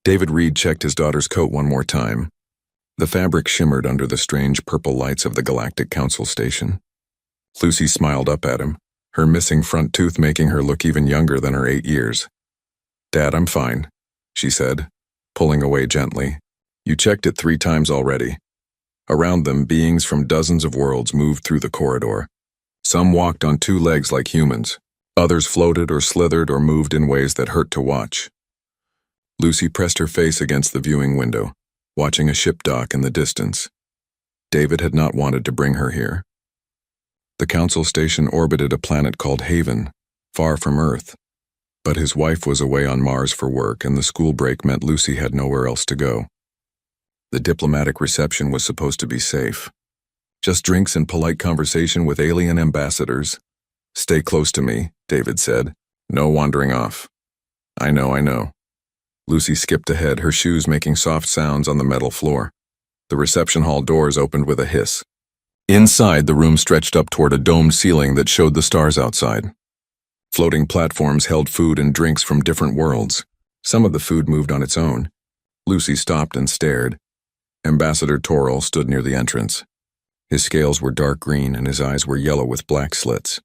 David Reed checked his daughter's coat one more time. The fabric shimmered under the strange purple lights of the Galactic Council station. Lucy smiled up at him, her missing front tooth making her look even younger than her 8 years. "Dad, I'm fine," she said, pulling away gently. "You checked it 3 times already." Around them, beings from dozens of worlds moved through the corridor. Some walked on 2 legs like humans. Others floated or slithered or moved in ways that hurt to watch. Lucy pressed her face against the viewing window, watching a ship dock in the distance. David had not wanted to bring her here. The Council station orbited a planet called Haven, far from Earth. But his wife was away on Mars for work, and the school break meant Lucy had nowhere else to go. The diplomatic reception was supposed to be safe. Just drinks and polite conversation with alien ambassadors. "Stay close to me," David said. "No wandering off." I know. Lucy skipped ahead, her shoes making soft sounds on the metal floor. The reception hall doors opened with a hiss. Inside, the room stretched up toward a domed ceiling that showed the stars outside. Floating platforms held food and drinks from different worlds. Some of the food moved on its own. Lucy stopped and stared. Ambassador Toril stood near the entrance. His scales were dark green and his eyes were yellow with black slits.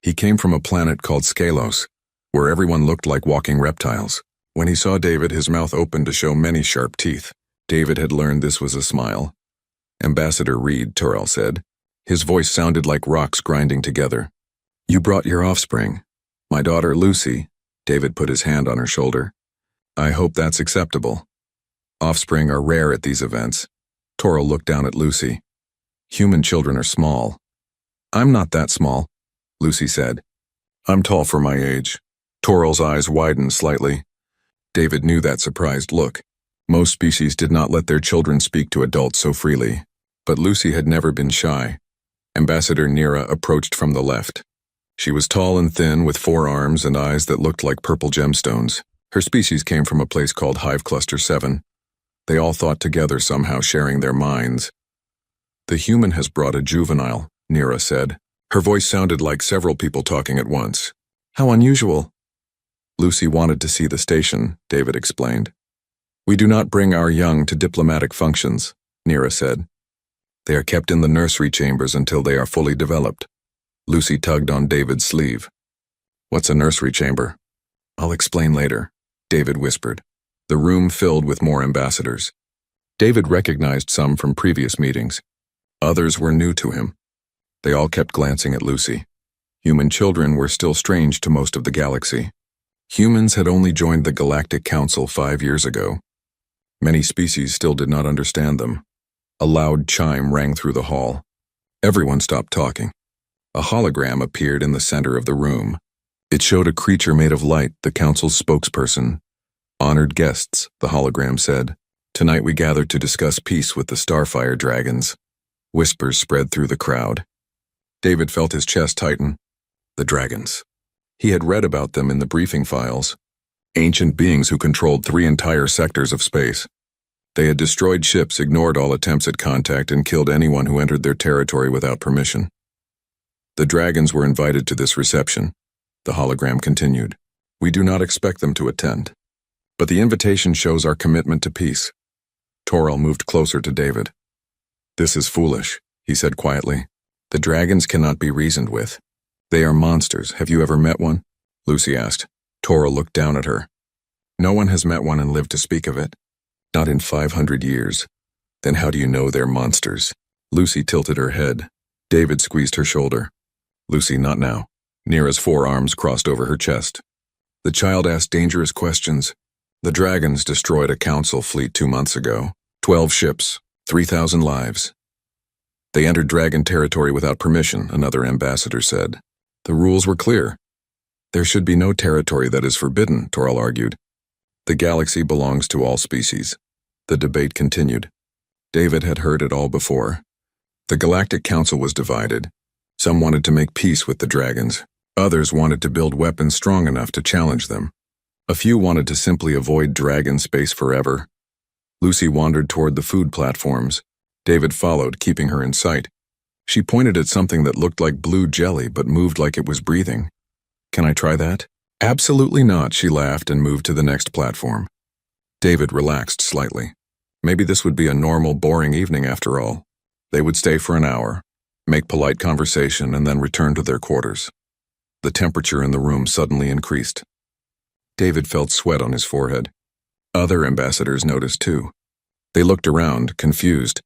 He came from a planet called Scalos, where everyone looked like walking reptiles. When he saw David, his mouth opened to show many sharp teeth. David had learned this was a smile. "Ambassador Reed," Toril said. His voice sounded like rocks grinding together. "You brought your offspring. My daughter Lucy." David put his hand on her shoulder. "I hope that's acceptable. Offspring are rare at these events." Toril looked down at Lucy. "Human children are small." "I'm not that small," Lucy said. "I'm tall for my age." Toril's eyes widened slightly. David knew that surprised look. Most species did not let their children speak to adults so freely. But Lucy had never been shy. Ambassador Nira approached from the left. She was tall and thin, with 4 arms and eyes that looked like purple gemstones. Her species came from a place called Hive Cluster 7. They all thought together, somehow sharing their minds. "The human has brought a juvenile," Nira said. Her voice sounded like several people talking at once. "How unusual." Lucy wanted to see the station, David explained. "We do not bring our young to diplomatic functions," Nira said. "They are kept in the nursery chambers until they are fully developed." Lucy tugged on David's sleeve. "What's a nursery chamber?" "I'll explain later," David whispered. The room filled with more ambassadors. David recognized some from previous meetings. Others were new to him. They all kept glancing at Lucy. Human children were still strange to most of the galaxy. Humans had only joined the Galactic Council 5 years ago. Many species still did not understand them. A loud chime rang through the hall. Everyone stopped talking. A hologram appeared in the center of the room. It showed a creature made of light, the Council's spokesperson. "Honored guests," the hologram said. "Tonight we gathered to discuss peace with the Starfire dragons." Whispers spread through the crowd. David felt his chest tighten. The dragons. He had read about them in the briefing files. Ancient beings who controlled 3 entire sectors of space. They had destroyed ships, ignored all attempts at contact, and killed anyone who entered their territory without permission. The dragons were invited to this reception. The hologram continued. "We do not expect them to attend. But the invitation shows our commitment to peace." Toril moved closer to David. "This is foolish," he said quietly. "The dragons cannot be reasoned with. They are monsters. Have you ever met one?" Lucy asked. Toril looked down at her. "No one has met one and lived to speak of it. Not in 500 years. Then how do you know they're monsters?" Lucy tilted her head. David squeezed her shoulder. "Lucy, not now." Nira's 4 arms crossed over her chest. The child asked dangerous questions. "The dragons destroyed a council fleet 2 months ago. 12 ships, 3,000 lives. They entered dragon territory without permission," another ambassador said. "The rules were clear. There should be no territory that is forbidden," Toril argued. "The galaxy belongs to all species." The debate continued. David had heard it all before. The Galactic Council was divided. Some wanted to make peace with the dragons. Others wanted to build weapons strong enough to challenge them. A few wanted to simply avoid dragon space forever. Lucy wandered toward the food platforms. David followed, keeping her in sight. She pointed at something that looked like blue jelly but moved like it was breathing. "Can I try that?" "Absolutely not," she laughed and moved to the next platform. David relaxed slightly. Maybe this would be a normal, boring evening after all. They would stay for an hour, make polite conversation, and then return to their quarters. The temperature in the room suddenly increased. David felt sweat on his forehead. Other ambassadors noticed too. They looked around, confused.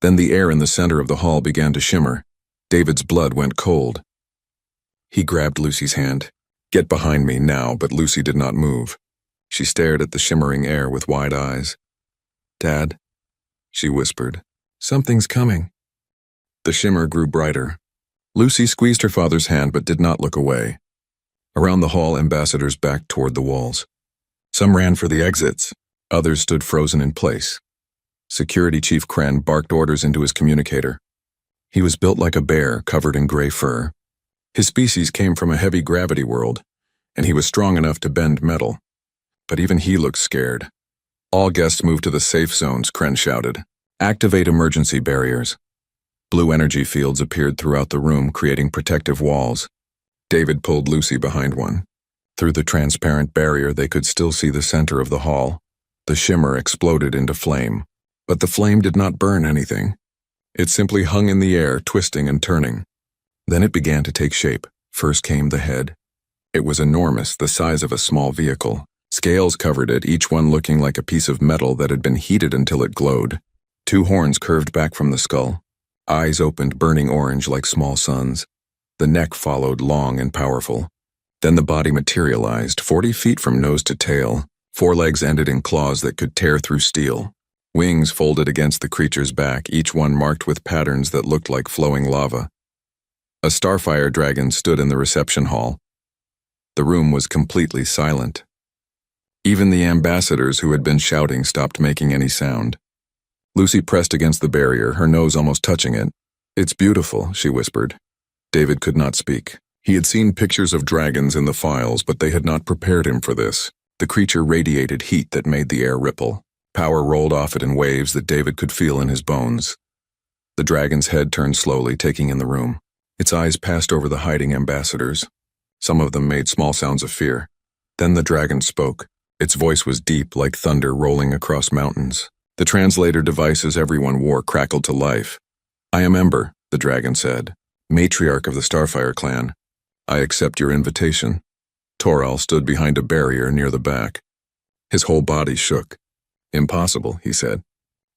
Then the air in the center of the hall began to shimmer. David's blood went cold. He grabbed Lucy's hand. "Get behind me now," but Lucy did not move. She stared at the shimmering air with wide eyes. "Dad," she whispered, "something's coming." The shimmer grew brighter. Lucy squeezed her father's hand but did not look away. Around the hall, ambassadors backed toward the walls. Some ran for the exits. Others stood frozen in place. Security Chief Kren barked orders into his communicator. He was built like a bear, covered in gray fur. His species came from a heavy gravity world, and he was strong enough to bend metal. But even he looked scared. "All guests move to the safe zones," Kren shouted. "Activate emergency barriers." Blue energy fields appeared throughout the room, creating protective walls. David pulled Lucy behind one. Through the transparent barrier, they could still see the center of the hall. The shimmer exploded into flame. But the flame did not burn anything. It simply hung in the air, twisting and turning. Then it began to take shape. First came the head. It was enormous, the size of a small vehicle. Scales covered it, each one looking like a piece of metal that had been heated until it glowed. 2 horns curved back from the skull. Eyes opened, burning orange like small suns. The neck followed, long and powerful. Then the body materialized, 40 feet from nose to tail. 4 legs ended in claws that could tear through steel. Wings folded against the creature's back, each one marked with patterns that looked like flowing lava. A starfire dragon stood in the reception hall. The room was completely silent. Even the ambassadors who had been shouting stopped making any sound. Lucy pressed against the barrier, her nose almost touching it. "It's beautiful," she whispered. David could not speak. He had seen pictures of dragons in the files, but they had not prepared him for this. The creature radiated heat that made the air ripple. Power rolled off it in waves that David could feel in his bones. The dragon's head turned slowly, taking in the room. Its eyes passed over the hiding ambassadors. Some of them made small sounds of fear. Then the dragon spoke. Its voice was deep, like thunder rolling across mountains. The translator devices everyone wore crackled to life. "I am Ember," the dragon said, "matriarch of the Starfire clan. I accept your invitation." Toral stood behind a barrier near the back. His whole body shook. "Impossible," he said.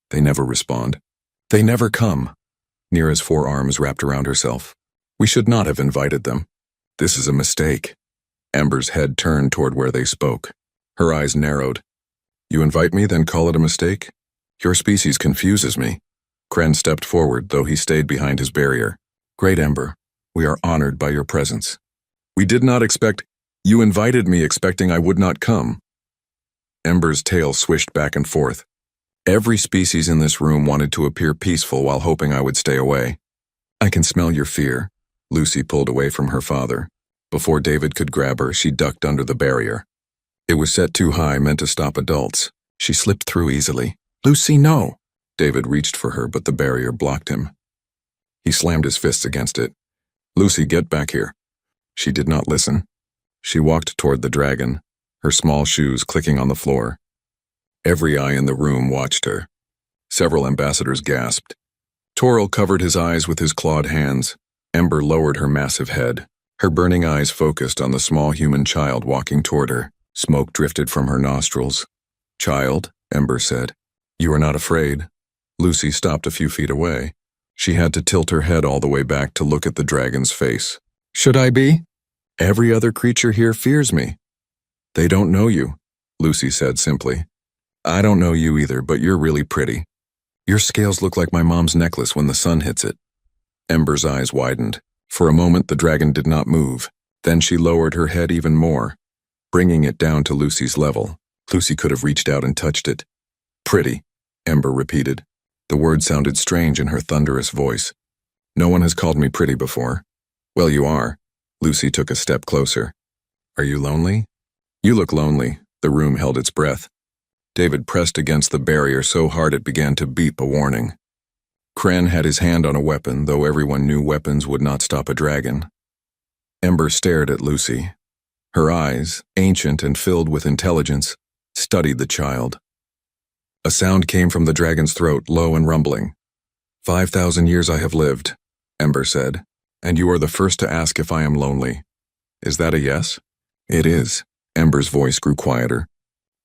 "They never respond. They never come." Nira's 4 arms wrapped around herself. "We should not have invited them. This is a mistake." Ember's head turned toward where they spoke. Her eyes narrowed. "You invite me, then call it a mistake? Your species confuses me." Kren stepped forward, though he stayed behind his barrier. "Great Ember, we are honored by your presence. We did not expect— You invited me expecting I would not come." Ember's tail swished back and forth. "Every species in this room wanted to appear peaceful while hoping I would stay away. I can smell your fear." Lucy pulled away from her father. Before David could grab her, she ducked under the barrier. It was set too high, meant to stop adults. She slipped through easily. "Lucy, no!" David reached for her, but the barrier blocked him. He slammed his fists against it. "Lucy, get back here." She did not listen. She walked toward the dragon, her small shoes clicking on the floor. Every eye in the room watched her. Several ambassadors gasped. Toral covered his eyes with his clawed hands. Ember lowered her massive head. Her burning eyes focused on the small human child walking toward her. Smoke drifted from her nostrils. "Child," Ember said, "you are not afraid." Lucy stopped a few feet away. She had to tilt her head all the way back to look at the dragon's face. "Should I be? Every other creature here fears me." "They don't know you," Lucy said simply. "I don't know you either, but you're really pretty. Your scales look like my mom's necklace when the sun hits it." Ember's eyes widened. For a moment, the dragon did not move. Then she lowered her head even more, bringing it down to Lucy's level. Lucy could have reached out and touched it. "Pretty," Ember repeated. The word sounded strange in her thunderous voice. "No one has called me pretty before." "Well, you are." Lucy took a step closer. "Are you lonely?" "You look lonely." The room held its breath. David pressed against the barrier so hard it began to beep a warning. Kren had his hand on a weapon, though everyone knew weapons would not stop a dragon. Ember stared at Lucy. Her eyes, ancient and filled with intelligence, studied the child. A sound came from the dragon's throat, low and rumbling. 5,000 years I have lived, Ember said, and you are the first to ask if I am lonely. Is that a yes? It is. Ember's voice grew quieter.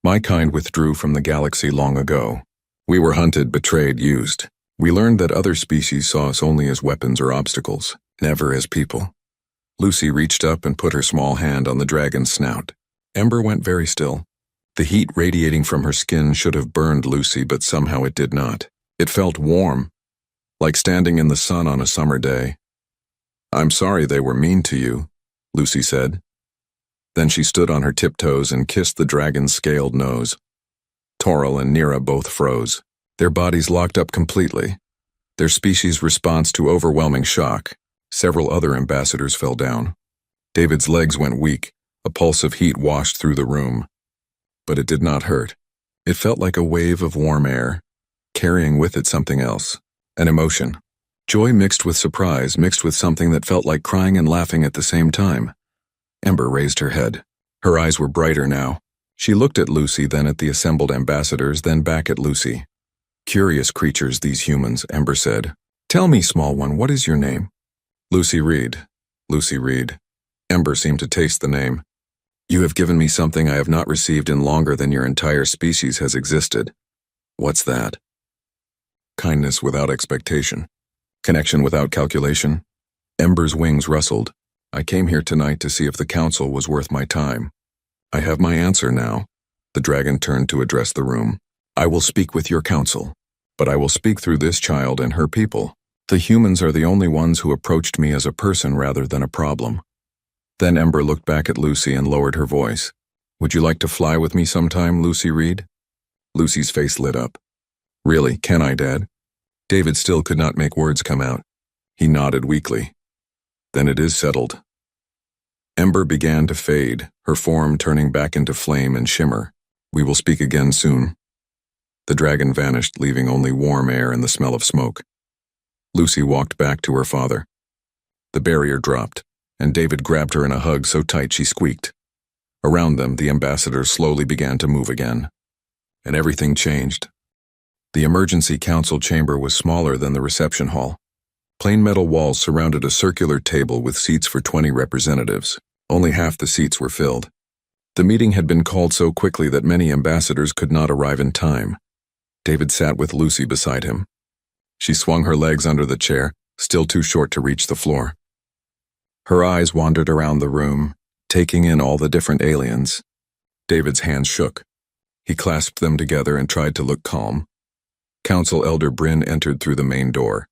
My kind withdrew from the galaxy long ago. We were hunted, betrayed, used. We learned that other species saw us only as weapons or obstacles, never as people. Lucy reached up and put her small hand on the dragon's snout. Ember went very still. The heat radiating from her skin should have burned Lucy, but somehow it did not. It felt warm, like standing in the sun on a summer day. I'm sorry they were mean to you, Lucy said. Then she stood on her tiptoes and kissed the dragon's scaled nose. Toril and Nira both froze. Their bodies locked up completely. Their species' response to overwhelming shock. Several other ambassadors fell down. David's legs went weak. A pulse of heat washed through the room. But it did not hurt. It felt like a wave of warm air, carrying with it something else, an emotion. Joy mixed with surprise, mixed with something that felt like crying and laughing at the same time. Ember raised her head. Her eyes were brighter now. She looked at Lucy, then at the assembled ambassadors, then back at Lucy. Curious creatures, these humans, Ember said. Tell me, small one, what is your name? Lucy Reed. Lucy Reed. Ember seemed to taste the name. You have given me something I have not received in longer than your entire species has existed. What's that? Kindness without expectation. Connection without calculation. Ember's wings rustled. I came here tonight to see if the council was worth my time. I have my answer now. The dragon turned to address the room. I will speak with your council, but I will speak through this child and her people. The humans are the only ones who approached me as a person rather than a problem. Then Ember looked back at Lucy and lowered her voice. Would you like to fly with me sometime, Lucy Reed? Lucy's face lit up. Really, can I, Dad? David still could not make words come out. He nodded weakly. Then it is settled. Ember began to fade, her form turning back into flame and shimmer. We will speak again soon. The dragon vanished, leaving only warm air and the smell of smoke. Lucy walked back to her father. The barrier dropped, and David grabbed her in a hug so tight she squeaked. Around them, the ambassadors slowly began to move again. And everything changed. The emergency council chamber was smaller than the reception hall. Plain metal walls surrounded a circular table with seats for 20 representatives. Only half the seats were filled. The meeting had been called so quickly that many ambassadors could not arrive in time. David sat with Lucy beside him. She swung her legs under the chair, still too short to reach the floor. Her eyes wandered around the room, taking in all the different aliens. David's hands shook. He clasped them together and tried to look calm. Council Elder Bryn entered through the main door.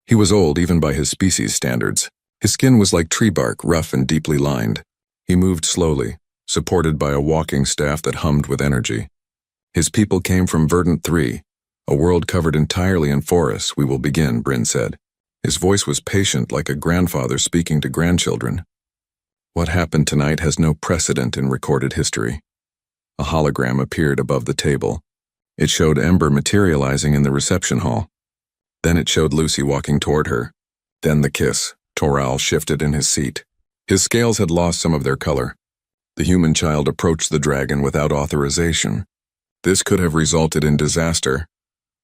He was old even by his species standards. His skin was like tree bark, rough and deeply lined. He moved slowly, supported by a walking staff that hummed with energy. His people came from Verdant 3, a world covered entirely in forests. We will begin, Bryn said. His voice was patient, like a grandfather speaking to grandchildren. What happened tonight has no precedent in recorded history. A hologram appeared above the table. It showed Ember materializing in the reception hall. Then it showed Lucy walking toward her. Then the kiss. Toril shifted in his seat. His scales had lost some of their color. The human child approached the dragon without authorization. This could have resulted in disaster,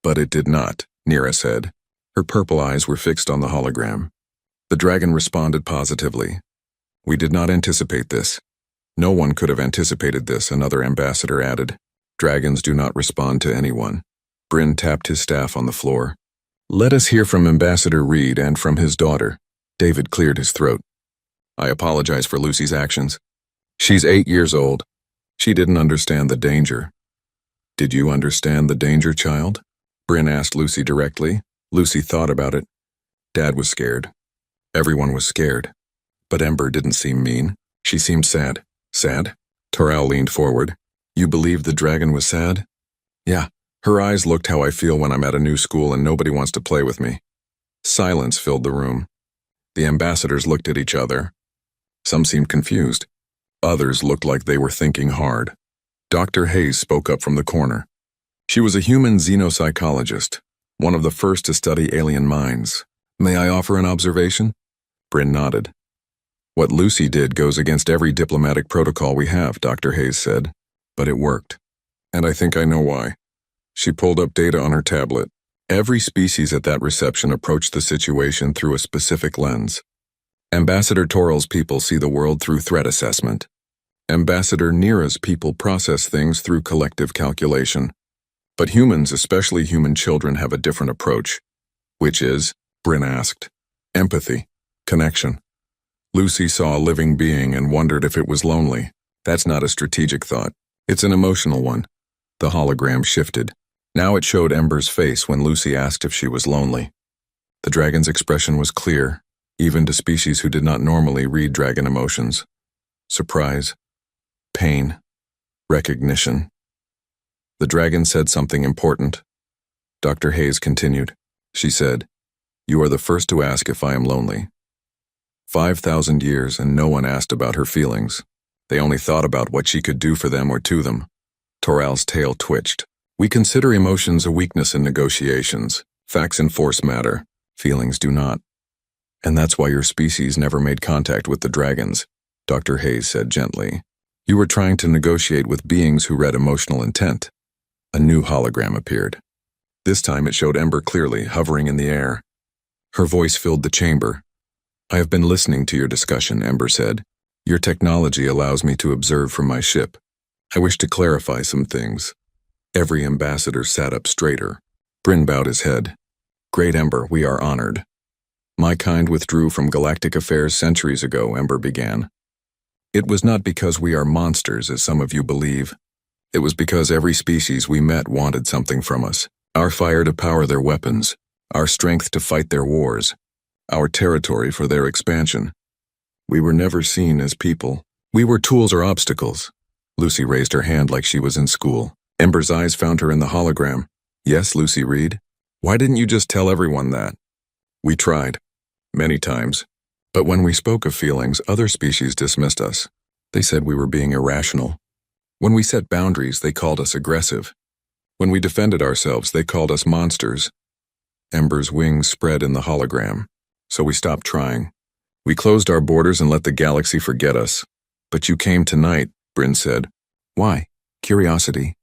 but it did not, Nira said. Her purple eyes were fixed on the hologram. The dragon responded positively. We did not anticipate this. No one could have anticipated this, another ambassador added. Dragons do not respond to anyone. Bryn tapped his staff on the floor. Let us hear from Ambassador Reed and from his daughter. David cleared his throat. I apologize for Lucy's actions. She's 8 years old. She didn't understand the danger. Did you understand the danger, child? Bryn asked Lucy directly. Lucy thought about it. Dad was scared. Everyone was scared. But Ember didn't seem mean. She seemed sad. Sad? Toril leaned forward. You believed the dragon was sad? Yeah. Her eyes looked how I feel when I'm at a new school and nobody wants to play with me. Silence filled the room. The ambassadors looked at each other. Some seemed confused. Others looked like they were thinking hard. Dr. Hayes spoke up from the corner. She was a human xenopsychologist, one of the first to study alien minds. May I offer an observation? Bryn nodded. What Lucy did goes against every diplomatic protocol we have, Dr. Hayes said. But it worked. And I think I know why. She pulled up data on her tablet. Every species at that reception approached the situation through a specific lens. Ambassador Toral's people see the world through threat assessment. Ambassador Nira's people process things through collective calculation. But humans, especially human children, have a different approach. Which is, Bryn asked, empathy, connection. Lucy saw a living being and wondered if it was lonely. That's not a strategic thought. It's an emotional one. The hologram shifted. Now it showed Ember's face when Lucy asked if she was lonely. The dragon's expression was clear, even to species who did not normally read dragon emotions. Surprise, pain, recognition. The dragon said something important. Dr. Hayes continued. She said, "You are the first to ask if I am lonely." 5,000 years and no one asked about her feelings. They only thought about what she could do for them or to them. Toral's tail twitched. We consider emotions a weakness in negotiations. Facts enforce matter. Feelings do not. And that's why your species never made contact with the dragons, Dr. Hayes said gently. You were trying to negotiate with beings who read emotional intent. A new hologram appeared. This time it showed Ember clearly, hovering in the air. Her voice filled the chamber. I have been listening to your discussion, Ember said. Your technology allows me to observe from my ship. I wish to clarify some things. Every ambassador sat up straighter. Bryn bowed his head. Great Ember, we are honored. My kind withdrew from galactic affairs centuries ago, Ember began. It was not because we are monsters, as some of you believe. It was because every species we met wanted something from us. Our fire to power their weapons, our strength to fight their wars, our territory for their expansion. We were never seen as people. We were tools or obstacles. Lucy raised her hand like she was in school. Ember's eyes found her in the hologram. Yes, Lucy Reed? Why didn't you just tell everyone that? We tried. Many times. But when we spoke of feelings, other species dismissed us. They said we were being irrational. When we set boundaries, they called us aggressive. When we defended ourselves, they called us monsters. Ember's wings spread in the hologram. So we stopped trying. We closed our borders and let the galaxy forget us. But you came tonight, Bryn said. Why? Curiosity.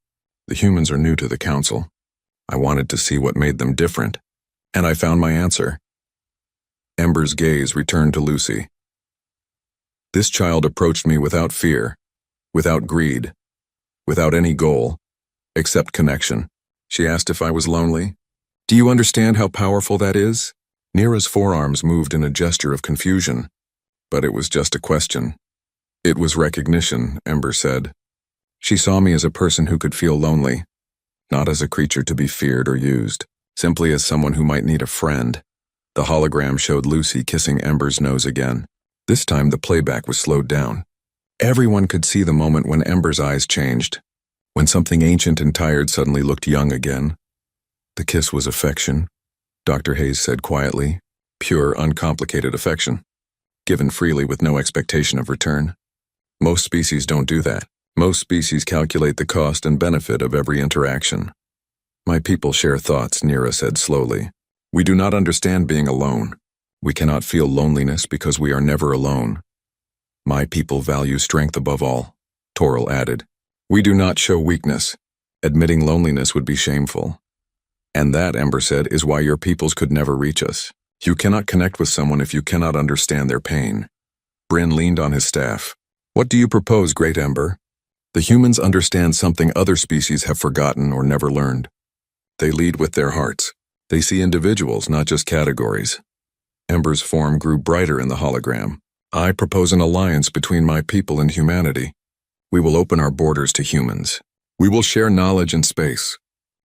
The humans are new to the council. I wanted to see what made them different. And I found my answer. Ember's gaze returned to Lucy. This child approached me without fear, without greed, without any goal, except connection. She asked if I was lonely. Do you understand how powerful that is? Nira's forearms moved in a gesture of confusion, but it was just a question. It was recognition, Ember said. She saw me as a person who could feel lonely, not as a creature to be feared or used, simply as someone who might need a friend. The hologram showed Lucy kissing Ember's nose again. This time the playback was slowed down. Everyone could see the moment when Ember's eyes changed, when something ancient and tired suddenly looked young again. The kiss was affection, Dr. Hayes said quietly. Pure, uncomplicated affection, given freely with no expectation of return. Most species don't do that. Most species calculate the cost and benefit of every interaction. My people share thoughts, Nira said slowly. We do not understand being alone. We cannot feel loneliness because we are never alone. My people value strength above all, Toral added. We do not show weakness. Admitting loneliness would be shameful. And that, Ember said, is why your peoples could never reach us. You cannot connect with someone if you cannot understand their pain. Bryn leaned on his staff. What do you propose, Great Ember? The humans understand something other species have forgotten or never learned. They lead with their hearts. They see individuals, not just categories. Ember's form grew brighter in the hologram. I propose an alliance between my people and humanity. We will open our borders to humans. We will share knowledge and space.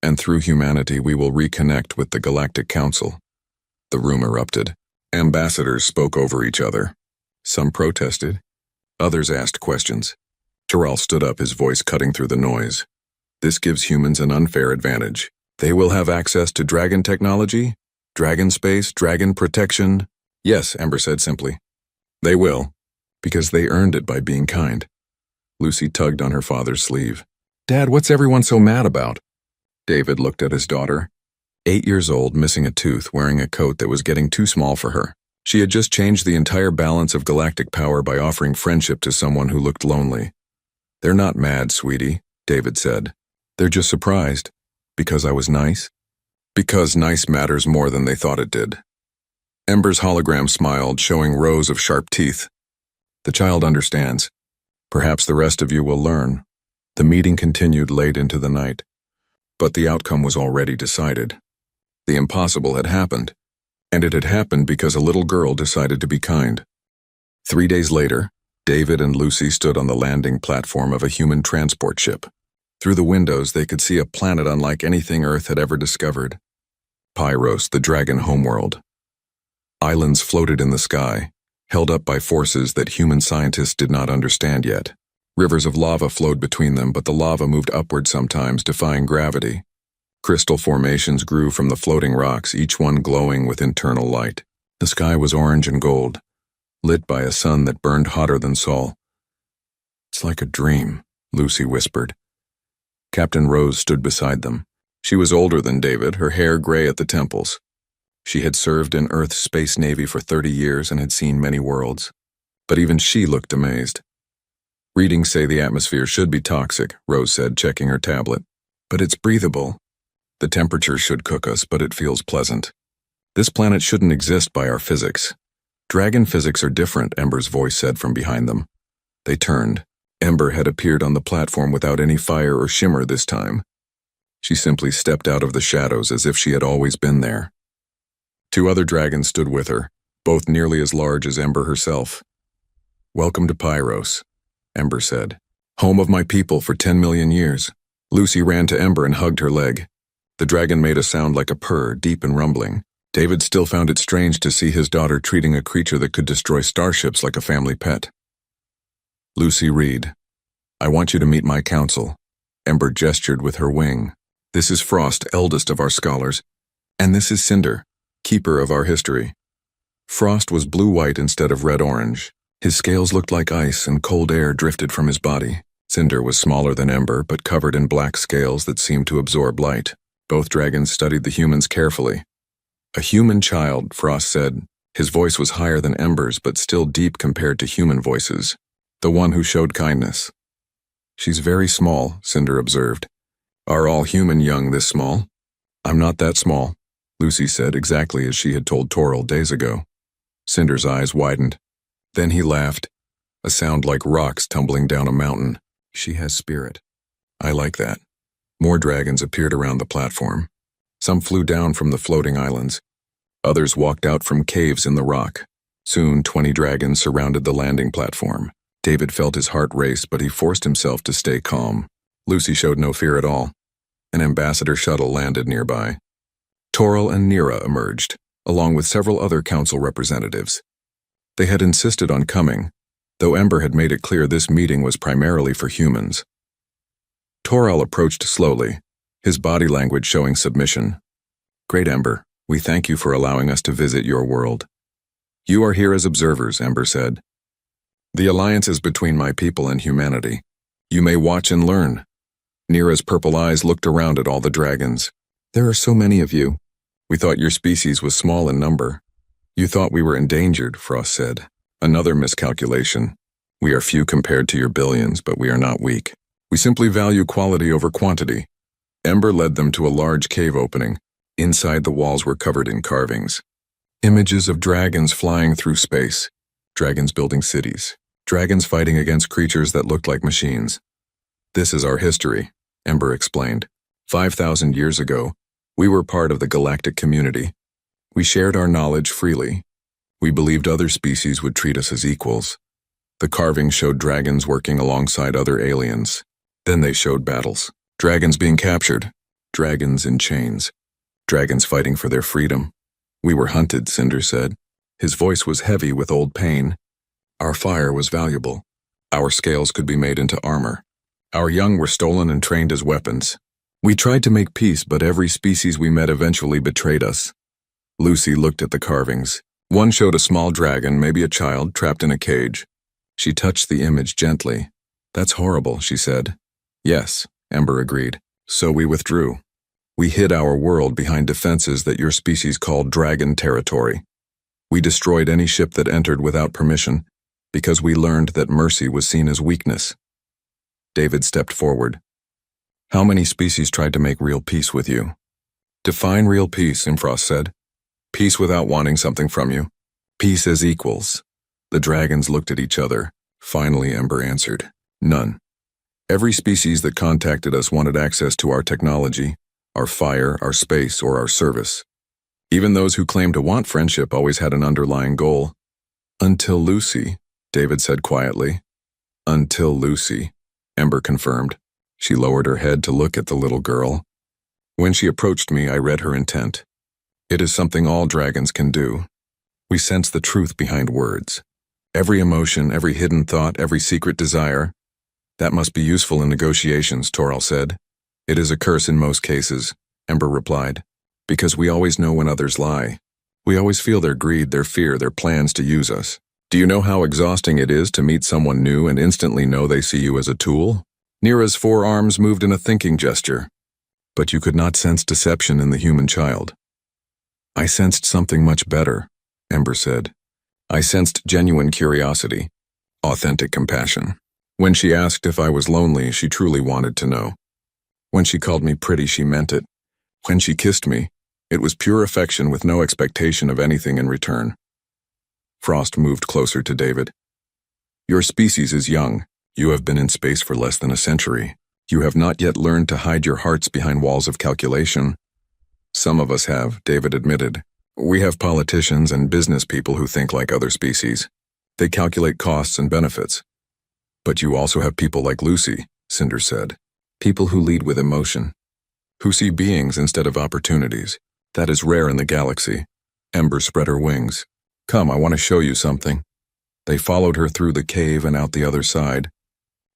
And through humanity, we will reconnect with the Galactic Council. The room erupted. Ambassadors spoke over each other. Some protested. Others asked questions. Toral stood up, his voice cutting through the noise. This gives humans an unfair advantage. They will have access to dragon technology, dragon space, dragon protection. Yes, Ember said simply. They will, because they earned it by being kind. Lucy tugged on her father's sleeve. Dad, what's everyone so mad about? David looked at his daughter. 8 years old, missing a tooth, wearing a coat that was getting too small for her. She had just changed the entire balance of galactic power by offering friendship to someone who looked lonely. They're not mad, sweetie, David said. They're just surprised. Because I was nice? Because nice matters more than they thought it did. Ember's hologram smiled, showing rows of sharp teeth. The child understands. Perhaps the rest of you will learn. The meeting continued late into the night. But the outcome was already decided. The impossible had happened. And it had happened because a little girl decided to be kind. 3 days later, David and Lucy stood on the landing platform of a human transport ship. Through the windows, they could see a planet unlike anything Earth had ever discovered. Pyros, the dragon homeworld. Islands floated in the sky, held up by forces that human scientists did not understand yet. Rivers of lava flowed between them, but the lava moved upward sometimes, defying gravity. Crystal formations grew from the floating rocks, each one glowing with internal light. The sky was orange and gold, lit by a sun that burned hotter than Sol. "It's like a dream," Lucy whispered. Captain Rose stood beside them. She was older than David, her hair gray at the temples. She had served in Earth's Space Navy for 30 years and had seen many worlds. But even she looked amazed. "Readings say the atmosphere should be toxic," Rose said, checking her tablet. "But it's breathable. The temperature should cook us, but it feels pleasant. This planet shouldn't exist by our physics." "Dragon physics are different," Ember's voice said from behind them. They turned. Ember had appeared on the platform without any fire or shimmer this time. She simply stepped out of the shadows as if she had always been there. 2 other dragons stood with her, both nearly as large as Ember herself. "Welcome to Pyros," Ember said. "Home of my people for 10 million years." Lucy ran to Ember and hugged her leg. The dragon made a sound like a purr, deep and rumbling. David still found it strange to see his daughter treating a creature that could destroy starships like a family pet. "Lucy Reed, I want you to meet my council." Ember gestured with her wing. "This is Frost, eldest of our scholars, and this is Cinder, keeper of our history." Frost was blue-white instead of red-orange. His scales looked like ice and cold air drifted from his body. Cinder was smaller than Ember, but covered in black scales that seemed to absorb light. Both dragons studied the humans carefully. "A human child," Frost said. His voice was higher than Ember's, but still deep compared to human voices. "The one who showed kindness." "She's very small," Cinder observed. "Are all human young this small?" "I'm not that small," Lucy said, exactly as she had told Toril days ago. Cinder's eyes widened. Then he laughed, a sound like rocks tumbling down a mountain. "She has spirit." "I like that." More dragons appeared around the platform. Some flew down from the floating islands. Others walked out from caves in the rock. Soon 20 dragons surrounded the landing platform. David felt his heart race, but he forced himself to stay calm. Lucy showed no fear at all. An ambassador shuttle landed nearby. Toril and Nira emerged, along with several other council representatives. They had insisted on coming, though Ember had made it clear this meeting was primarily for humans. Toril approached slowly, his body language showing submission. "Great Ember, we thank you for allowing us to visit your world." "You are here as observers," Ember said. "The alliance is between my people and humanity. You may watch and learn." Nira's purple eyes looked around at all the dragons. "There are so many of you. We thought your species was small in number." "You thought we were endangered," Frost said. "Another miscalculation. We are few compared to your billions, but we are not weak. We simply value quality over quantity." Ember led them to a large cave opening. Inside, the walls were covered in carvings. Images of dragons flying through space, dragons building cities, dragons fighting against creatures that looked like machines. "This is our history," Ember explained. 5,000 years ago, we were part of the galactic community. We shared our knowledge freely. We believed other species would treat us as equals. The carvings showed dragons working alongside other aliens. Then they showed battles. Dragons being captured. Dragons in chains. Dragons fighting for their freedom. "We were hunted," Cinder said. His voice was heavy with old pain. "Our fire was valuable. Our scales could be made into armor. Our young were stolen and trained as weapons. We tried to make peace, but every species we met eventually betrayed us." Lucy looked at the carvings. One showed a small dragon, maybe a child, trapped in a cage. She touched the image gently. "That's horrible," she said. "Yes," Ember agreed. "So we withdrew. We hid our world behind defenses that your species called dragon territory. We destroyed any ship that entered without permission, because we learned that mercy was seen as weakness." David stepped forward. How many species tried to make real peace with you? Define real peace, Imfrost said. Peace without wanting something from you. Peace as equals. The dragons looked at each other. Finally, Ember answered. None. Every species that contacted us wanted access to our technology, our fire, our space, or our service. Even those who claimed to want friendship always had an underlying goal. Until Lucy, David said quietly. Until Lucy, Ember confirmed. She lowered her head to look at the little girl. When she approached me, I read her intent. It is something all dragons can do. We sense the truth behind words. Every emotion, every hidden thought, every secret desire. That must be useful in negotiations, Toral said. It is a curse in most cases, Ember replied. Because we always know when others lie. We always feel their greed, their fear, their plans to use us. Do you know how exhausting it is to meet someone new and instantly know they see you as a tool? Nira's forearms moved in a thinking gesture. But you could not sense deception in the human child. I sensed something much better, Ember said. I sensed genuine curiosity, authentic compassion. When she asked if I was lonely, she truly wanted to know. When she called me pretty, she meant it. When she kissed me, it was pure affection with no expectation of anything in return. Frost moved closer to David. Your species is young. You have been in space for less than a century. You have not yet learned to hide your hearts behind walls of calculation. Some of us have, David admitted. We have politicians and business people who think like other species. They calculate costs and benefits. But you also have people like Lucy, Cinder said. People who lead with emotion. Who see beings instead of opportunities. That is rare in the galaxy. Ember spread her wings. Come, I want to show you something. They followed her through the cave and out the other side.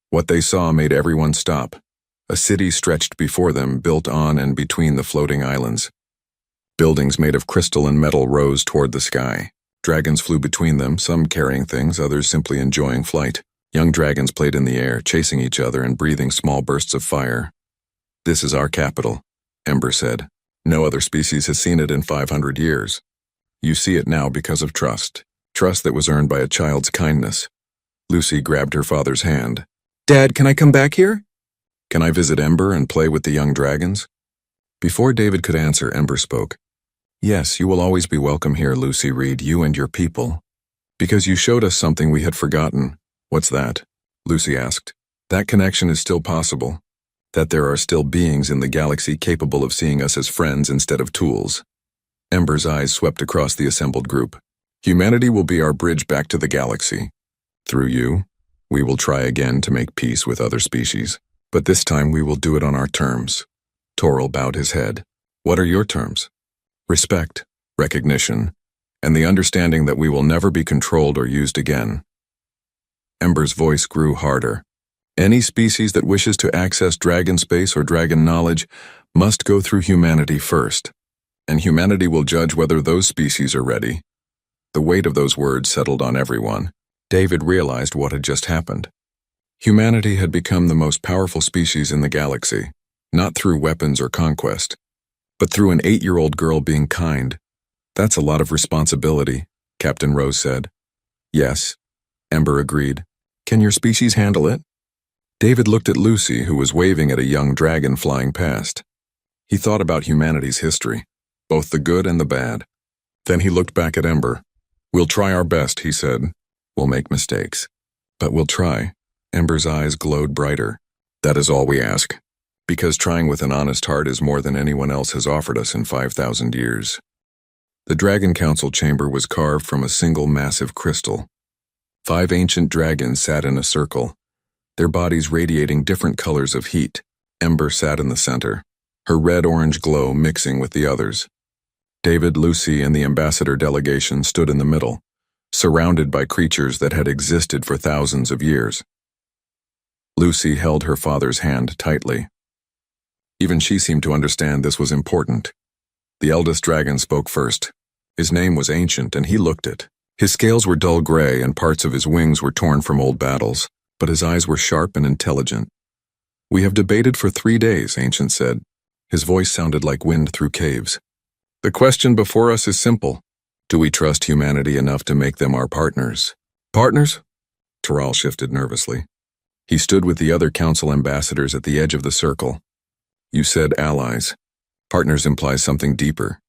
What they saw made everyone stop. A city stretched before them, built on and between the floating islands. Buildings made of crystal and metal rose toward the sky. Dragons flew between them, some carrying things, others simply enjoying flight. Young dragons played in the air, chasing each other and breathing small bursts of fire. This is our capital, Ember said. No other species has seen it in 500 years. You see it now because of trust. Trust that was earned by a child's kindness. Lucy grabbed her father's hand. Dad, can I come back here? Can I visit Ember and play with the young dragons? Before David could answer, Ember spoke. Yes, you will always be welcome here, Lucy Reed, you and your people. Because you showed us something we had forgotten. What's that? Lucy asked. That connection is still possible. That there are still beings in the galaxy capable of seeing us as friends instead of tools. Ember's eyes swept across the assembled group. Humanity will be our bridge back to the galaxy. Through you, we will try again to make peace with other species. But this time we will do it on our terms. Toral bowed his head. What are your terms? Respect, recognition, and the understanding that we will never be controlled or used again. Ember's voice grew harder. Any species that wishes to access dragon space or dragon knowledge must go through humanity first, and humanity will judge whether those species are ready. The weight of those words settled on everyone. David realized what had just happened. Humanity had become the most powerful species in the galaxy, not through weapons or conquest, but through an 8-year-old girl being kind. That's a lot of responsibility, Captain Rose said. Yes, Ember agreed. Can your species handle it? David looked at Lucy, who was waving at a young dragon flying past. He thought about humanity's history, both the good and the bad. Then he looked back at Ember. We'll try our best, he said. We'll make mistakes. But we'll try. Ember's eyes glowed brighter. That is all we ask. Because trying with an honest heart is more than anyone else has offered us in 5,000 years. The Dragon Council chamber was carved from a single massive crystal. 5 ancient dragons sat in a circle, their bodies radiating different colors of heat. Ember sat in the center, her red-orange glow mixing with the others. David, Lucy, and the ambassador delegation stood in the middle, surrounded by creatures that had existed for thousands of years. Lucy held her father's hand tightly. Even she seemed to understand this was important. The eldest dragon spoke first. His name was Ancient, and he looked it. His scales were dull gray, and parts of his wings were torn from old battles, but his eyes were sharp and intelligent. We have debated for 3 days, Ancient said. His voice sounded like wind through caves. The question before us is simple. Do we trust humanity enough to make them our partners? Partners? Toral shifted nervously. He stood with the other council ambassadors at the edge of the circle. You said allies. Partners implies something deeper.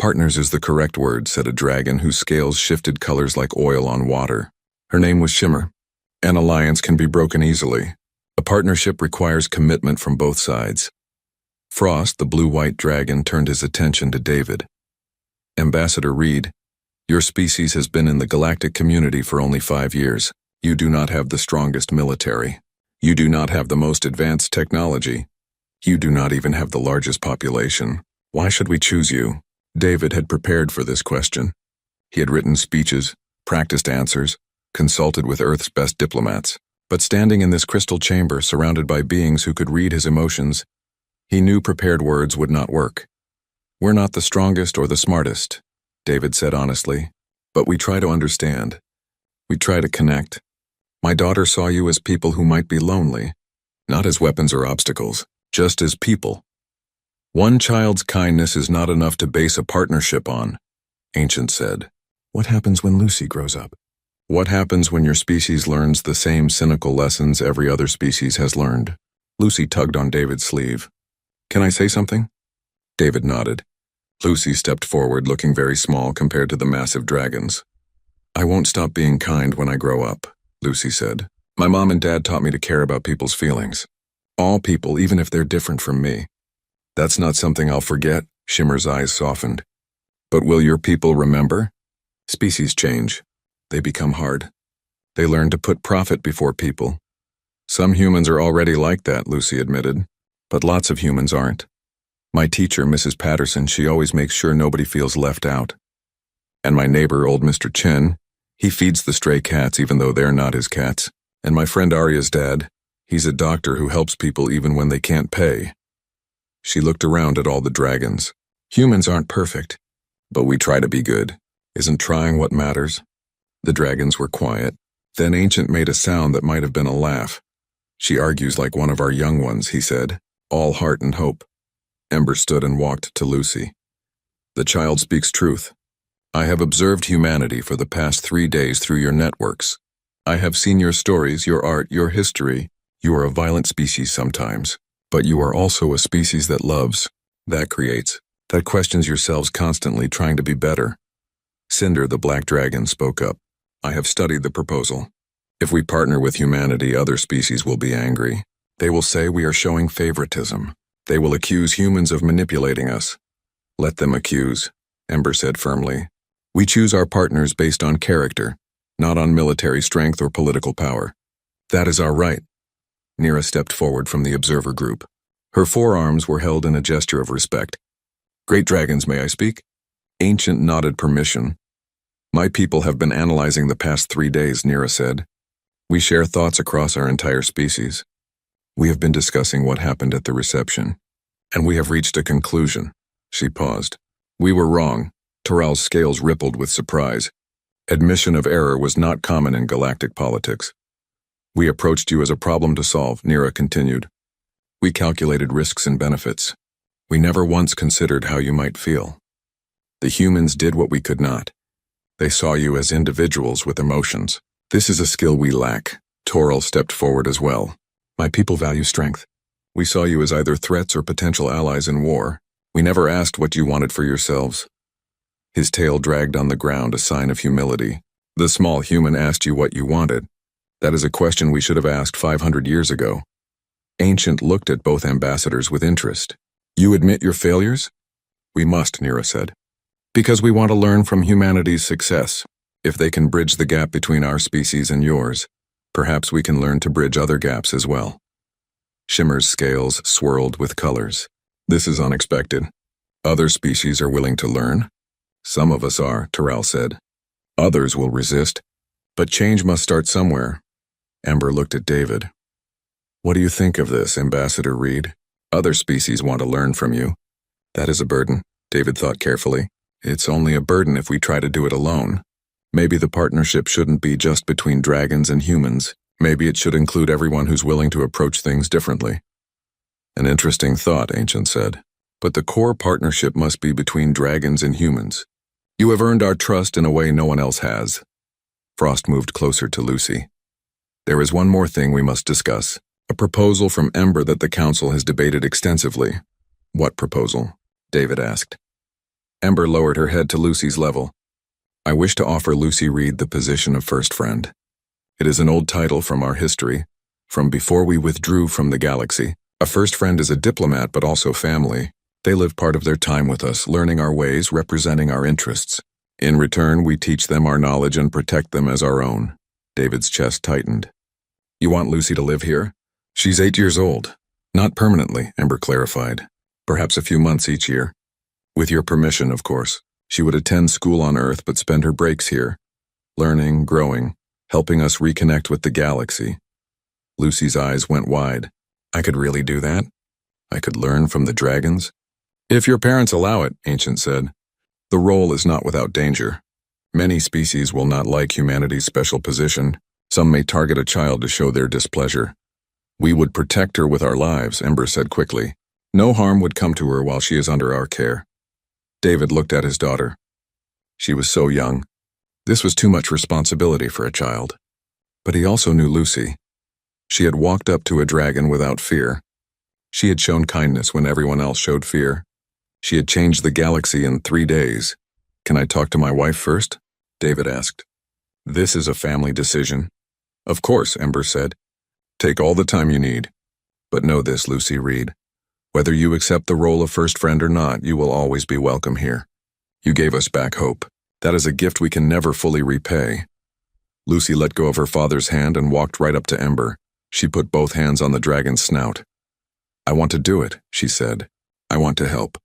Partners is the correct word, said a dragon whose scales shifted colors like oil on water. Her name was Shimmer. An alliance can be broken easily. A partnership requires commitment from both sides. Frost, the blue-white dragon, turned his attention to David. Ambassador Reed, your species has been in the galactic community for only 5 years. You do not have the strongest military. You do not have the most advanced technology. You do not even have the largest population. Why should we choose you? David had prepared for this question. He had written speeches, practiced answers, consulted with Earth's best diplomats. But standing in this crystal chamber surrounded by beings who could read his emotions, he knew prepared words would not work. We're not the strongest or the smartest, David said honestly, but we try to understand. We try to connect. My daughter saw you as people who might be lonely, not as weapons or obstacles, just as people. One child's kindness is not enough to base a partnership on, Ancient said. What happens when Lucy grows up? What happens when your species learns the same cynical lessons every other species has learned? Lucy tugged on David's sleeve. Can I say something? David nodded. Lucy stepped forward, looking very small compared to the massive dragons. I won't stop being kind when I grow up, Lucy said. My mom and dad taught me to care about people's feelings. All people, even if they're different from me. That's not something I'll forget, Shimmer's eyes softened. But will your people remember? Species change. They become hard. They learn to put profit before people. Some humans are already like that, Lucy admitted, but lots of humans aren't. My teacher, Mrs. Patterson, she always makes sure nobody feels left out. And my neighbor, old Mr. Chen, he feeds the stray cats even though they're not his cats. And my friend Arya's dad, he's a doctor who helps people even when they can't pay. She looked around at all the dragons. Humans aren't perfect, but we try to be good. Isn't trying what matters? The dragons were quiet. Then Ancient made a sound that might have been a laugh. She argues like one of our young ones, he said, all heart and hope. Ember stood and walked to Lucy. The child speaks truth. I have observed humanity for the past 3 days through your networks. I have seen your stories, your art, your history. You are a violent species sometimes, but you are also a species that loves, that creates, that questions yourselves constantly trying to be better. Cinder, the black dragon, spoke up. I have studied the proposal. If we partner with humanity, other species will be angry. They will say we are showing favoritism. They will accuse humans of manipulating us. Let them accuse, Ember said firmly. We choose our partners based on character, not on military strength or political power. That is our right. Nira stepped forward from the observer group. Her forearms were held in a gesture of respect. Great dragons, may I speak? Ancient nodded permission. My people have been analyzing the past 3 days, Nira said. We share thoughts across our entire species. We have been discussing what happened at the reception, and we have reached a conclusion. She paused. We were wrong. Terrell's scales rippled with surprise. Admission of error was not common in galactic politics. We approached you as a problem to solve, Nira continued. We calculated risks and benefits. We never once considered how you might feel. The humans did what we could not. They saw you as individuals with emotions. This is a skill we lack. Toril stepped forward as well. My people value strength. We saw you as either threats or potential allies in war. We never asked what you wanted for yourselves. His tail dragged on the ground, a sign of humility. The small human asked you what you wanted. That is a question we should have asked 500 years ago. Ancient looked at both ambassadors with interest. You admit your failures? We must, Nira said. Because we want to learn from humanity's success. If they can bridge the gap between our species and yours, perhaps we can learn to bridge other gaps as well. Shimmer's scales swirled with colors. This is unexpected. Other species are willing to learn. Some of us are, Terrell said. Others will resist. But change must start somewhere. Ember looked at David. What do you think of this, Ambassador Reed? Other species want to learn from you. That is a burden, David thought carefully. It's only a burden if we try to do it alone. Maybe the partnership shouldn't be just between dragons and humans. Maybe it should include everyone who's willing to approach things differently. An interesting thought, Ancient said. But the core partnership must be between dragons and humans. You have earned our trust in a way no one else has. Frost moved closer to Lucy. There is one more thing we must discuss. A proposal from Ember that the council has debated extensively. What proposal? David asked. Ember lowered her head to Lucy's level. I wish to offer Lucy Reed the position of first friend. It is an old title from our history, from before we withdrew from the galaxy. A first friend is a diplomat but also family. They live part of their time with us, learning our ways, representing our interests. In return, we teach them our knowledge and protect them as our own. David's chest tightened. You want Lucy to live here? She's 8 years old. Not permanently, Ember clarified. Perhaps a few months each year. With your permission, of course. She would attend school on Earth but spend her breaks here, learning, growing, helping us reconnect with the galaxy. Lucy's eyes went wide. I could really do that? I could learn from the dragons? If your parents allow it, Ancient said. The role is not without danger. Many species will not like humanity's special position. Some may target a child to show their displeasure. We would protect her with our lives, Ember said quickly. No harm would come to her while she is under our care. David looked at his daughter. She was so young. This was too much responsibility for a child. But he also knew Lucy. She had walked up to a dragon without fear. She had shown kindness when everyone else showed fear. She had changed the galaxy in 3 days. Can I talk to my wife first? David asked. This is a family decision. Of course, Ember said. Take all the time you need. But know this, Lucy Reed. Whether you accept the role of first friend or not, you will always be welcome here. You gave us back hope. That is a gift we can never fully repay. Lucy let go of her father's hand and walked right up to Ember. She put both hands on the dragon's snout. I want to do it, she said. I want to help.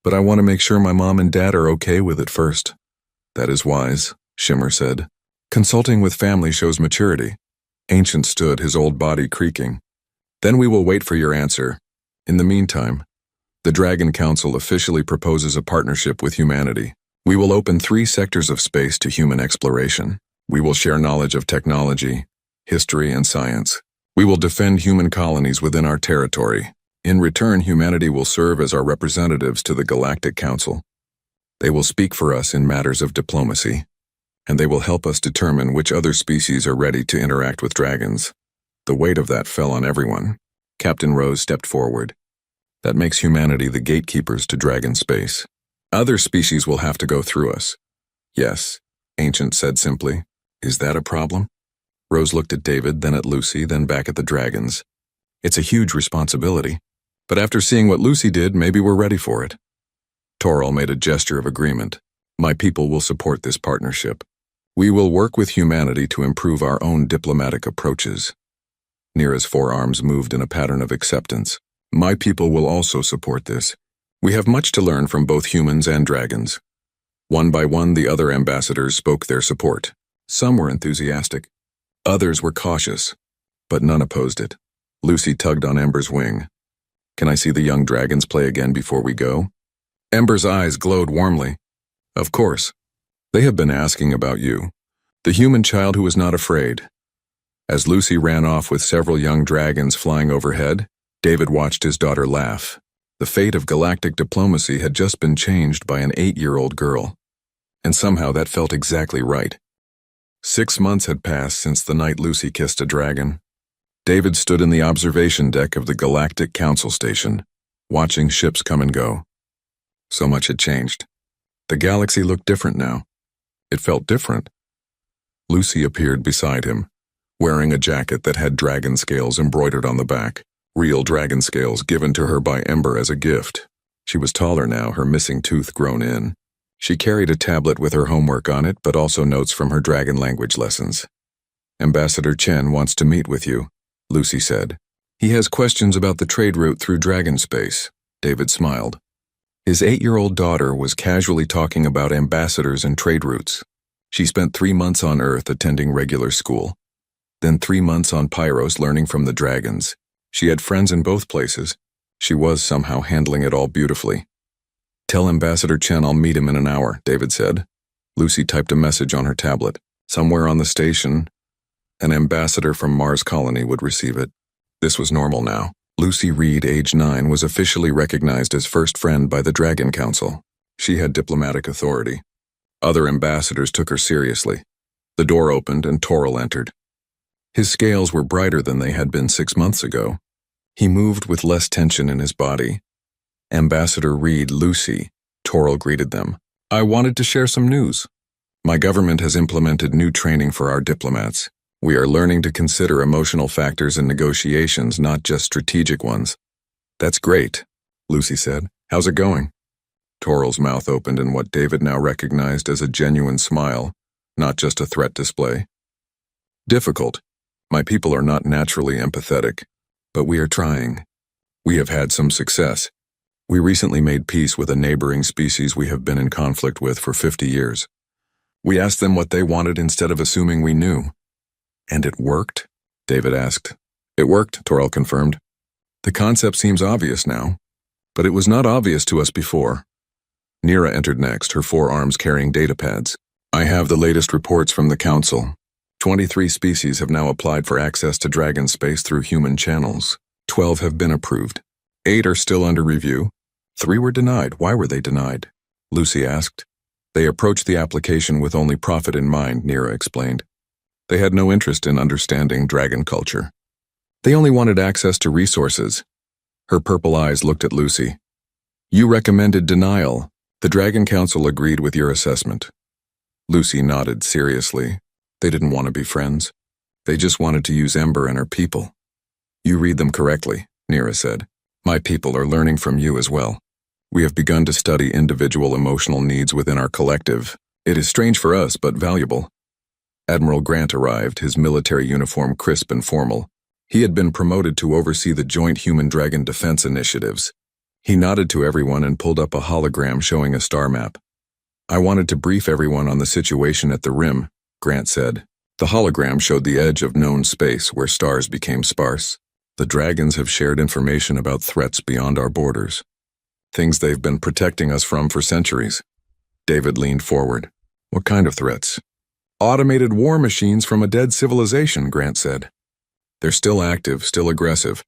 But I want to make sure my mom and dad are okay with it first. That is wise, Shimmer said. Consulting with family shows maturity. Ancient stood, his old body creaking. Then we will wait for your answer. In the meantime, the Dragon Council officially proposes a partnership with humanity. We will open 3 sectors of space to human exploration. We will share knowledge of technology, history, and science. We will defend human colonies within our territory. In return, humanity will serve as our representatives to the Galactic Council. They will speak for us in matters of diplomacy, and they will help us determine which other species are ready to interact with dragons. The weight of that fell on everyone. Captain Rose stepped forward. That makes humanity the gatekeepers to dragon space. Other species will have to go through us. Yes, Ancient said simply. Is that a problem? Rose looked at David, then at Lucy, then back at the dragons. It's a huge responsibility. But after seeing what Lucy did, maybe we're ready for it. Toril made a gesture of agreement. My people will support this partnership. We will work with humanity to improve our own diplomatic approaches. Nira's forearms moved in a pattern of acceptance. My people will also support this. We have much to learn from both humans and dragons. One by one, the other ambassadors spoke their support. Some were enthusiastic. Others were cautious, but none opposed it. Lucy tugged on Ember's wing. Can I see the young dragons play again before we go? Ember's eyes glowed warmly. Of course. They have been asking about you. The human child who was not afraid. As Lucy ran off with several young dragons flying overhead, David watched his daughter laugh. The fate of galactic diplomacy had just been changed by an 8-year-old girl. And somehow that felt exactly right. 6 months had passed since the night Lucy kissed a dragon. David stood in the observation deck of the Galactic Council Station, watching ships come and go. So much had changed. The galaxy looked different now. It felt different. Lucy appeared beside him, wearing a jacket that had dragon scales embroidered on the back, real dragon scales given to her by Ember as a gift. She was taller now, her missing tooth grown in. She carried a tablet with her homework on it, but also notes from her dragon language lessons. Ambassador Chen wants to meet with you, Lucy said. He has questions about the trade route through dragon space. David smiled. His 8-year-old daughter was casually talking about ambassadors and trade routes. She spent 3 months on Earth attending regular school, then 3 months on Pyros learning from the dragons. She had friends in both places. She was somehow handling it all beautifully. Tell Ambassador Chen I'll meet him in an hour, David said. Lucy typed a message on her tablet. Somewhere on the station, an ambassador from Mars Colony would receive it. This was normal now. Lucy Reed, age 9, was officially recognized as first friend by the Dragon Council. She had diplomatic authority. Other ambassadors took her seriously. The door opened and Toril entered. His scales were brighter than they had been 6 months ago. He moved with less tension in his body. Ambassador Reed, Lucy, Toril greeted them. I wanted to share some news. My government has implemented new training for our diplomats. We are learning to consider emotional factors in negotiations, not just strategic ones. That's great, Lucy said. How's it going? Toril's mouth opened in what David now recognized as a genuine smile, not just a threat display. Difficult. My people are not naturally empathetic, but we are trying. We have had some success. We recently made peace with a neighboring species we have been in conflict with for 50 years. We asked them what they wanted instead of assuming we knew. And it worked? David asked. It worked, Toril confirmed. The concept seems obvious now, but it was not obvious to us before. Nira entered next, her forearms carrying data pads. I have the latest reports from the Council. 23 species have now applied for access to dragon space through human channels. 12 have been approved. 8 are still under review. 3 were denied. Why were they denied? Lucy asked. They approached the application with only profit in mind, Nira explained. They had no interest in understanding dragon culture. They only wanted access to resources. Her purple eyes looked at Lucy. You recommended denial. The Dragon Council agreed with your assessment. Lucy nodded seriously. They didn't want to be friends. They just wanted to use Ember and her people. You read them correctly, Nira said. My people are learning from you as well. We have begun to study individual emotional needs within our collective. It is strange for us, but valuable. Admiral Grant arrived, his military uniform crisp and formal. He had been promoted to oversee the joint human-dragon defense initiatives. He nodded to everyone and pulled up a hologram showing a star map. I wanted to brief everyone on the situation at the rim, Grant said. The hologram showed the edge of known space where stars became sparse. The dragons have shared information about threats beyond our borders. Things they've been protecting us from for centuries. David leaned forward. What kind of threats? Automated war machines from a dead civilization, Grant said. They're still active, still aggressive.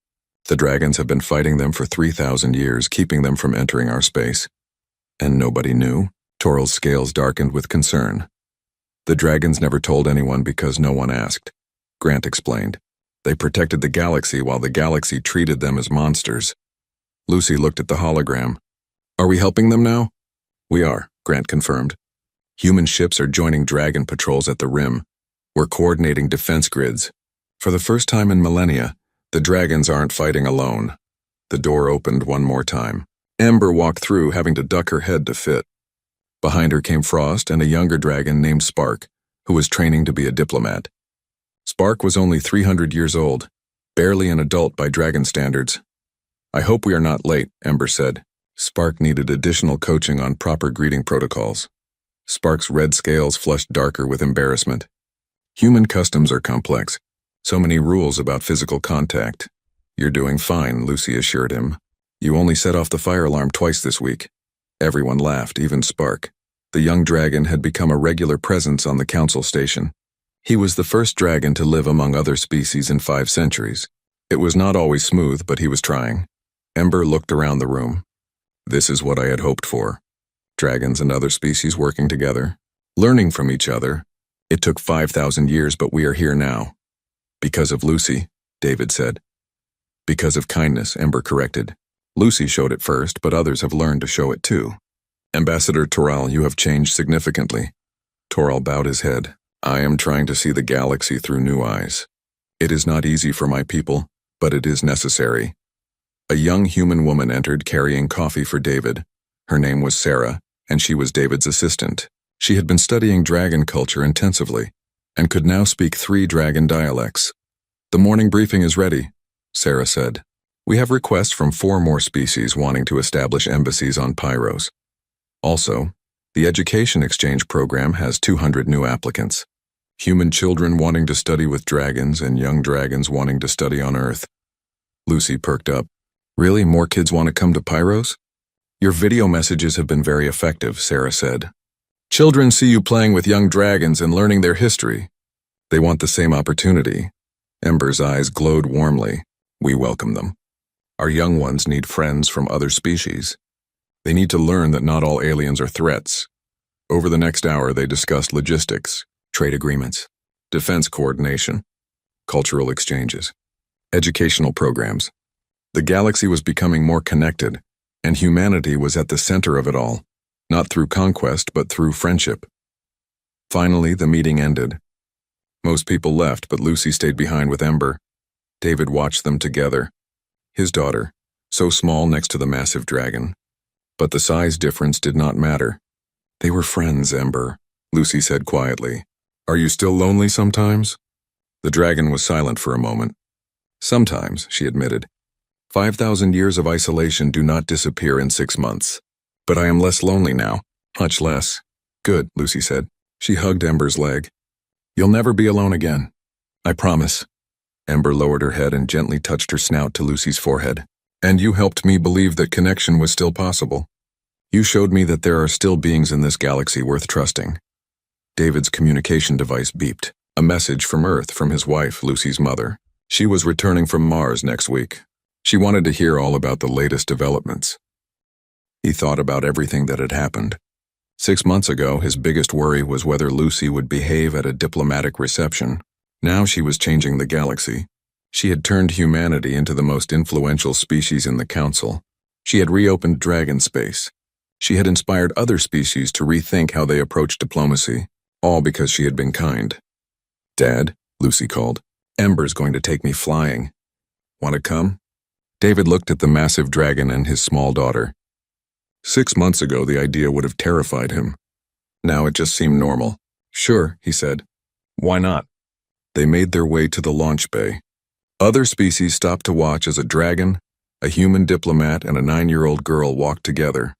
The dragons have been fighting them for 3,000 years, keeping them from entering our space. And nobody knew? Toril's scales darkened with concern. The dragons never told anyone because no one asked, Grant explained. They protected the galaxy while the galaxy treated them as monsters. Lucy looked at the hologram. Are we helping them now? We are, Grant confirmed. Human ships are joining dragon patrols at the rim. We're coordinating defense grids. For the first time in millennia, the dragons aren't fighting alone. The door opened one more time. Ember walked through, having to duck her head to fit. Behind her came Frost and a younger dragon named Spark, who was training to be a diplomat. Spark was only 300 years old, barely an adult by dragon standards. I hope we are not late, Ember said. Spark needed additional coaching on proper greeting protocols. Spark's red scales flushed darker with embarrassment. Human customs are complex. So many rules about physical contact. You're doing fine, Lucy assured him. You only set off the fire alarm twice this week. Everyone laughed, even Spark. The young dragon had become a regular presence on the council station. He was the first dragon to live among other species in 5 centuries. It was not always smooth, but he was trying. Ember looked around the room. This is what I had hoped for. Dragons and other species working together, learning from each other. It took 5,000 years, but we are here now. Because of Lucy, David said. Because of kindness, Ember corrected. Lucy showed it first, but others have learned to show it too. Ambassador Toril, you have changed significantly. Toril bowed his head. I am trying to see the galaxy through new eyes. It is not easy for my people, but it is necessary. A young human woman entered carrying coffee for David. Her name was Sarah, and she was David's assistant. She had been studying dragon culture intensively, and could now speak 3 dragon dialects. The morning briefing is ready, Sarah said. We have requests from 4 more species wanting to establish embassies on Pyros. Also, the education exchange program has 200 new applicants. Human children wanting to study with dragons and young dragons wanting to study on Earth. Lucy perked up. Really, more kids want to come to Pyros? Your video messages have been very effective, Sarah said. Children see you playing with young dragons and learning their history. They want the same opportunity. Ember's eyes glowed warmly. We welcome them. Our young ones need friends from other species. They need to learn that not all aliens are threats. Over the next hour, they discussed logistics, trade agreements, defense coordination. cultural exchanges, educational programs. The galaxy was becoming more connected, and humanity was at the center of it all, not through conquest but through friendship. Finally, the meeting ended. Most people left, but Lucy stayed behind with Ember. David watched them together. His daughter, so small next to the massive dragon. But the size difference did not matter. They were friends, Ember, Lucy said quietly. Are you still lonely sometimes? The dragon was silent for a moment. Sometimes, she admitted. 5,000 years of isolation do not disappear in 6 months. But I am less lonely now. Much less. Good, Lucy said. She hugged Ember's leg. You'll never be alone again. I promise. Ember lowered her head and gently touched her snout to Lucy's forehead. And you helped me believe that connection was still possible. You showed me that there are still beings in this galaxy worth trusting. David's communication device beeped. A message from Earth from his wife, Lucy's mother. She was returning from Mars next week. She wanted to hear all about the latest developments. He thought about everything that had happened. 6 months ago, his biggest worry was whether Lucy would behave at a diplomatic reception. Now she was changing the galaxy. She had turned humanity into the most influential species in the Council. She had reopened dragon space. She had inspired other species to rethink how they approached diplomacy, all because she had been kind. Dad, Lucy called. Ember's going to take me flying. Want to come? David looked at the massive dragon and his small daughter. 6 months ago, the idea would have terrified him. Now it just seemed normal. Sure, he said. Why not? They made their way to the launch bay. Other species stopped to watch as a dragon, a human diplomat, and a 9-year-old girl walked together.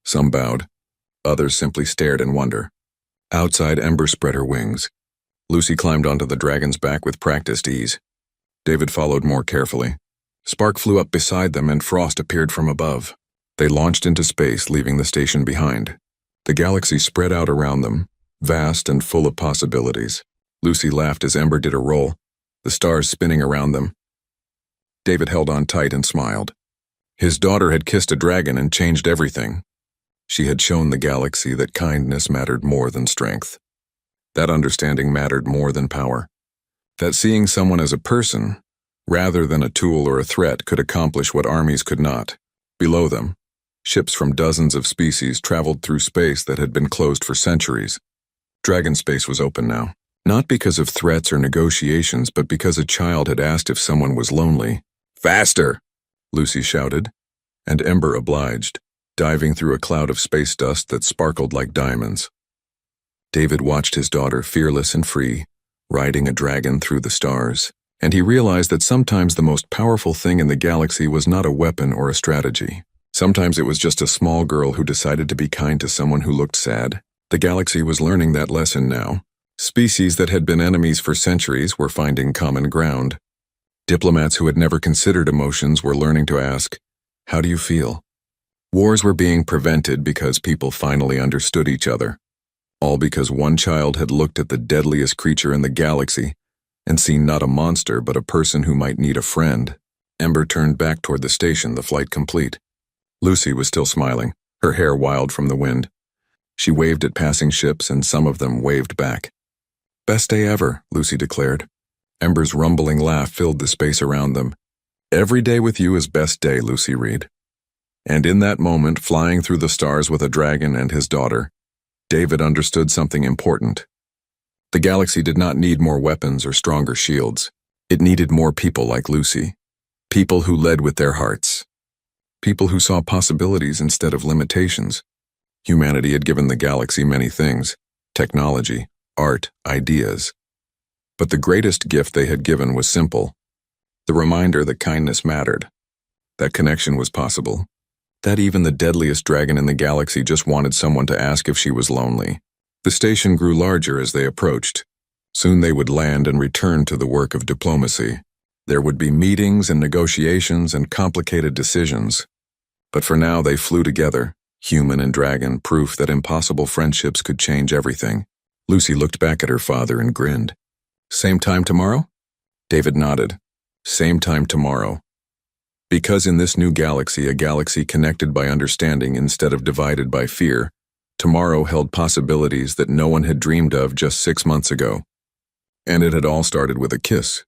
Some bowed. Others simply stared in wonder. Outside, Ember spread her wings. Lucy climbed onto the dragon's back with practiced ease. David followed more carefully. Spark flew up beside them and Frost appeared from above. They launched into space, leaving the station behind. The galaxy spread out around them, vast and full of possibilities. Lucy laughed as Ember did a roll, the stars spinning around them. David held on tight and smiled. His daughter had kissed a dragon and changed everything. She had shown the galaxy that kindness mattered more than strength. That understanding mattered more than power. That seeing someone as a person, rather than a tool or a threat, could accomplish what armies could not. Below them, ships from dozens of species traveled through space that had been closed for centuries. Dragon space was open now, not because of threats or negotiations, but because a child had asked if someone was lonely. Faster! Lucy shouted, and Ember obliged, diving through a cloud of space dust that sparkled like diamonds. David watched his daughter, fearless and free, riding a dragon through the stars, and he realized that sometimes the most powerful thing in the galaxy was not a weapon or a strategy. Sometimes it was just a small girl who decided to be kind to someone who looked sad. The galaxy was learning that lesson now. Species that had been enemies for centuries were finding common ground. Diplomats who had never considered emotions were learning to ask, "How do you feel?" Wars were being prevented because people finally understood each other. All because one child had looked at the deadliest creature in the galaxy and seen not a monster but a person who might need a friend. Ember turned back toward the station, the flight complete. Lucy was still smiling, her hair wild from the wind. She waved at passing ships and some of them waved back. "Best day ever," Lucy declared. Ember's rumbling laugh filled the space around them. "Every day with you is best day, Lucy Reed." And in that moment, flying through the stars with a dragon and his daughter, David understood something important. The galaxy did not need more weapons or stronger shields. It needed more people like Lucy. People who led with their hearts. People who saw possibilities instead of limitations. Humanity had given the galaxy many things: technology, art, ideas. But the greatest gift they had given was simple: the reminder that kindness mattered, that connection was possible, that even the deadliest dragon in the galaxy just wanted someone to ask if she was lonely. The station grew larger as they approached. Soon they would land and return to the work of diplomacy. There would be meetings and negotiations and complicated decisions. But for now they flew together, human and dragon, proof that impossible friendships could change everything. Lucy looked back at her father and grinned. "Same time tomorrow?" David nodded. "Same time tomorrow." Because in this new galaxy, a galaxy connected by understanding instead of divided by fear, tomorrow held possibilities that no one had dreamed of just 6 months ago. And it had all started with a kiss.